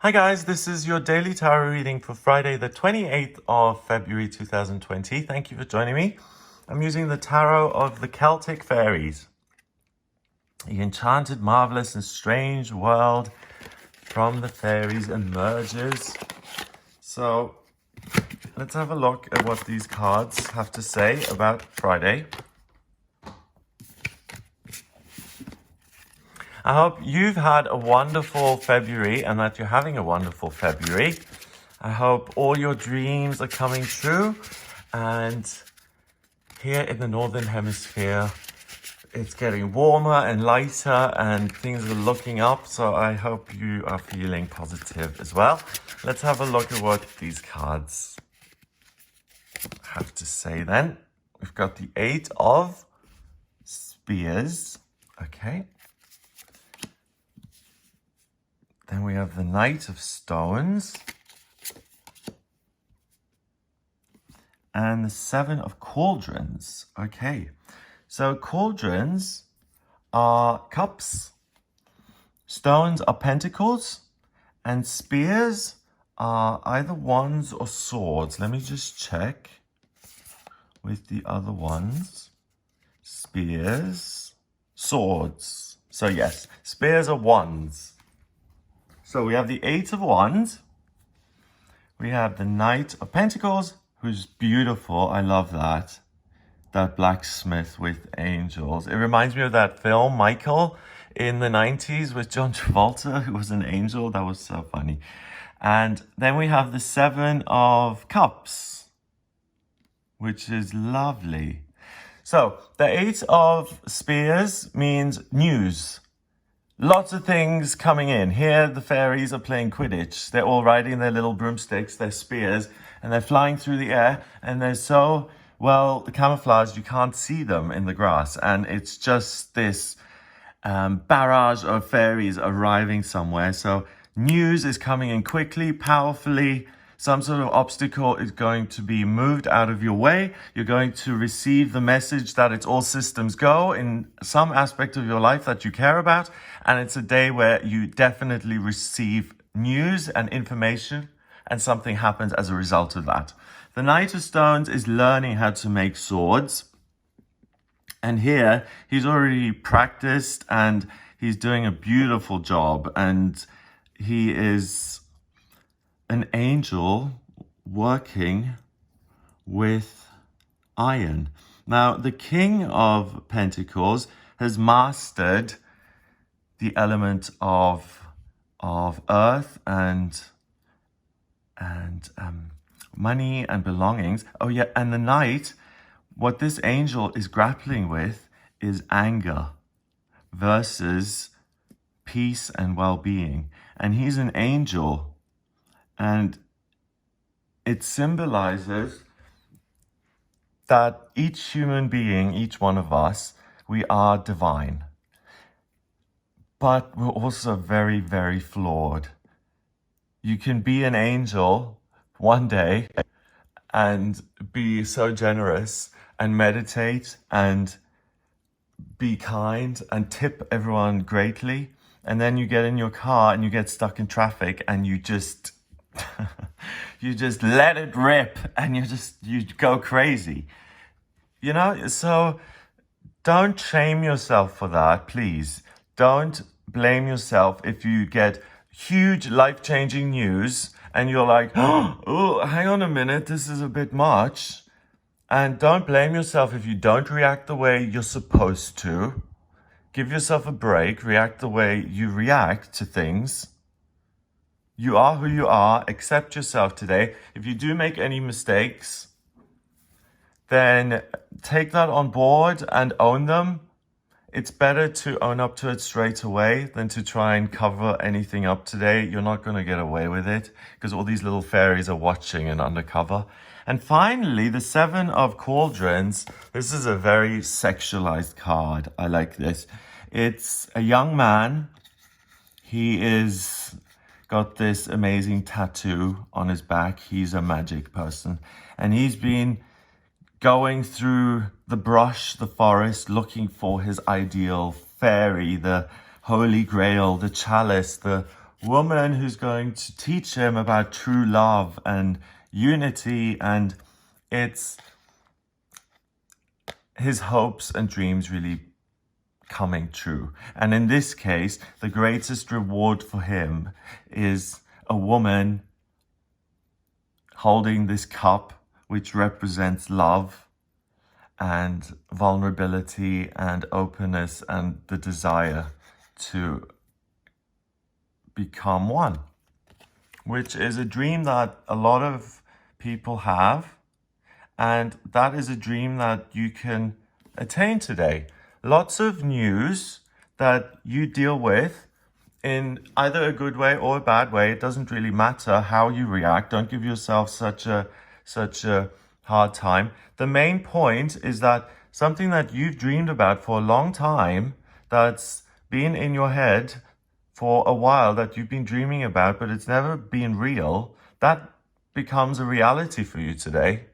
Hi guys, this is your daily tarot reading for Friday, the 28th of February 2020. Thank you for joining me. I'm using the tarot of the Celtic fairies. The enchanted, marvelous, and strange world from the fairies emerges. So let's have a look at what these cards have to say about Friday. I hope you've had a wonderful February and that you're having a wonderful February. I hope all your dreams are coming true. And here in the Northern Hemisphere, it's getting warmer and lighter and things are looking up. So I hope you are feeling positive as well. Let's have a look at what these cards have to say then. We've got the 8 of Spears. Okay. Then we have the Knight of Stones and the 7 of Cauldrons. Okay, so cauldrons are cups, stones are pentacles, and spears are either wands or swords. Let me just check with the other ones. Spears, swords. So yes, spears are wands. So we have the 8 of Wands. We have the Knight of Pentacles, who's beautiful. I love that. That blacksmith with angels. It reminds me of that film, Michael, in the 90s with John Travolta, who was an angel. That was so funny. And then we have the 7 of Cups, which is lovely. So the 8 of Spears means news. Lots of things coming in. Here, the fairies are playing Quidditch. They're all riding their little broomsticks, their spears, and they're flying through the air. And they're so well camouflaged, you can't see them in the grass. And it's just this barrage of fairies arriving somewhere. So news is coming in quickly, powerfully. Some sort of obstacle is going to be moved out of your way. You're going to receive the message that it's all systems go in some aspect of your life that you care about. And it's a day where you definitely receive news and information and something happens as a result of that. The Knight of Stones is learning how to make swords. And here he's already practiced and he's doing a beautiful job. And he is an angel working with iron. Now, the King of Pentacles has mastered the element of earth and money and belongings. Oh yeah, and the Knight, what this angel is grappling with is anger versus peace and well-being. And he's an angel. And it symbolizes that each human being, each one of us, we are divine. But we're also very, very flawed. You can be an angel one day and be so generous and meditate and be kind and tip everyone greatly. And then you get in your car and you get stuck in traffic and you just you just let it rip and you go crazy, you know? So don't shame yourself for that, please. Don't blame yourself if you get huge life-changing news and you're like, oh, hang on a minute, this is a bit much. And don't blame yourself if you don't react the way you're supposed to. Give yourself a break, react the way you react to things. You are who you are. Accept yourself today. If you do make any mistakes, then take that on board and own them. It's better to own up to it straight away than to try and cover anything up today. You're not going to get away with it because all these little fairies are watching and undercover. And finally, the 7 of Cauldrons. This is a very sexualized card. I like this. It's a young man. He is got this amazing tattoo on his back. He's a magic person. And he's been going through the brush, the forest, looking for his ideal fairy, the holy grail, the chalice, the woman who's going to teach him about true love and unity, and it's his hopes and dreams really coming true. And in this case, the greatest reward for him is a woman holding this cup, which represents love and vulnerability and openness and the desire to become one, which is a dream that a lot of people have. And that is a dream that you can attain today. Lots of news that you deal with in either a good way or a bad way. It doesn't really matter how you react. Don't give yourself such a hard time. The main point is that something that you've dreamed about for a long time, that's been in your head for a while, that you've been dreaming about, but it's never been real, that becomes a reality for you today.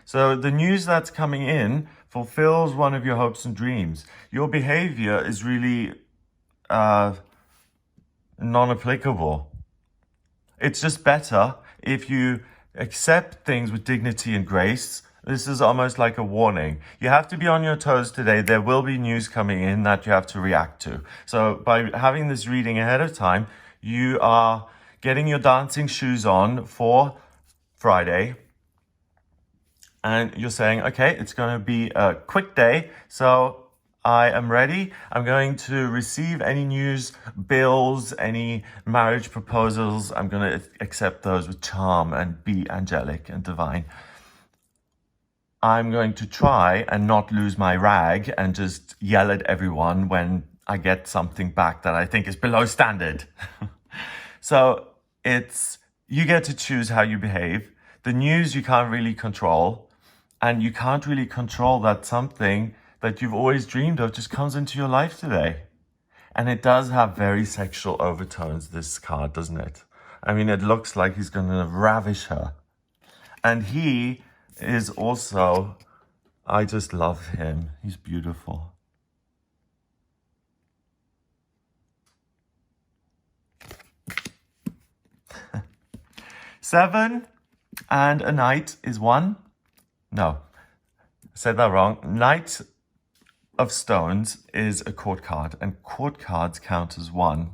So the news that's coming in fulfills one of your hopes and dreams. Your behavior is really non-applicable. It's just better if you accept things with dignity and grace. This is almost like a warning. You have to be on your toes today. There will be news coming in that you have to react to. So by having this reading ahead of time, you are getting your dancing shoes on for Friday. And you're saying, okay, it's going to be a quick day, so I am ready. I'm going to receive any news, bills, any marriage proposals. I'm going to accept those with charm and be angelic and divine. I'm going to try and not lose my rag and just yell at everyone when I get something back that I think is below standard. So you get to choose how you behave. The news you can't really control. And you can't really control that something that you've always dreamed of just comes into your life today. And it does have very sexual overtones, this card, doesn't it? I mean, it looks like he's going to ravish her. And he is also, I just love him. He's beautiful. Seven and a knight is one. No, said that wrong. Knight of Stones is a court card, and court cards count as one.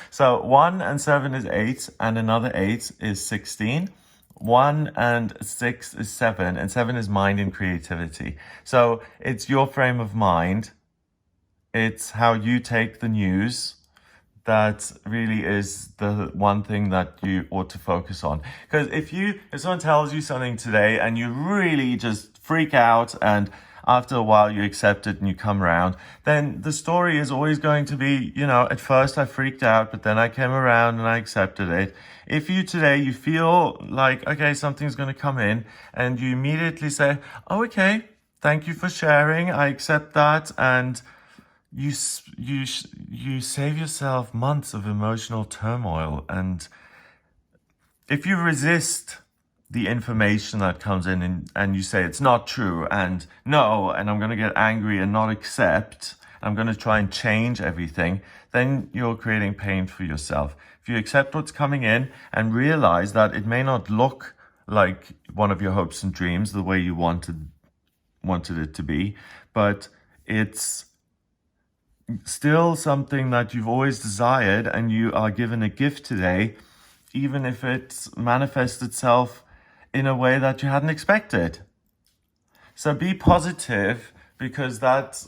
So 1 and 7 is 8, and another 8 is 16. 1 and 6 is 7, and 7 is mind and creativity. So it's your frame of mind. It's how you take the news. That really is the one thing that you ought to focus on. Because if someone tells you something today and you really just freak out, and after a while you accept it and you come around, then the story is always going to be, at first I freaked out, but then I came around and I accepted it. If you feel like, okay, something's going to come in, and you immediately say, oh, okay, thank you for sharing, I accept that, and you save yourself months of emotional turmoil. And if you resist the information that comes in and you say it's not true and no, and I'm going to get angry and not accept, I'm going to try and change everything, then you're creating pain for yourself. If you accept what's coming in and realize that it may not look like one of your hopes and dreams the way you wanted it to be, but it's still something that you've always desired, and you are given a gift today, even if it manifests itself in a way that you hadn't expected. So be positive, because that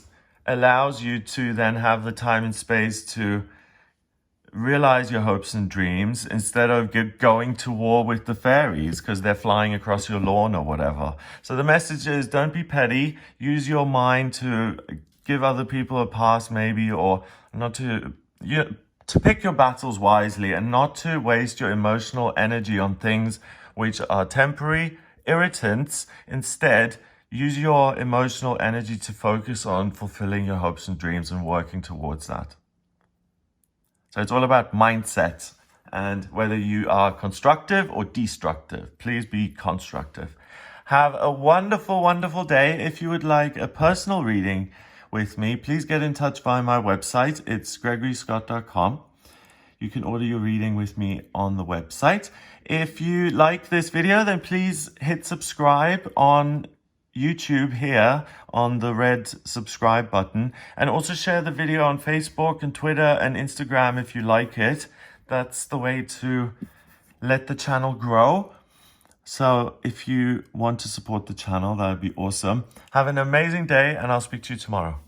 allows you to then have the time and space to realize your hopes and dreams instead of going to war with the fairies because they're flying across your lawn or whatever. So the message is, don't be petty. Use your mind to give other people a pass, maybe, or not to pick your battles wisely, and not to waste your emotional energy on things which are temporary irritants. Instead, use your emotional energy to focus on fulfilling your hopes and dreams and working towards that. So it's all about mindset, and whether you are constructive or destructive. Please be constructive. Have a wonderful, wonderful day. If you would like a personal reading with me, please get in touch via my website. It's gregoryscott.com. you can order your reading with me on the website. If you like this video, then please hit subscribe on YouTube here on the red subscribe button, and also share the video on Facebook and Twitter and Instagram if you like it. That's the way to let the channel grow. So if you want to support the channel, that would be awesome. Have an amazing day, and I'll speak to you tomorrow.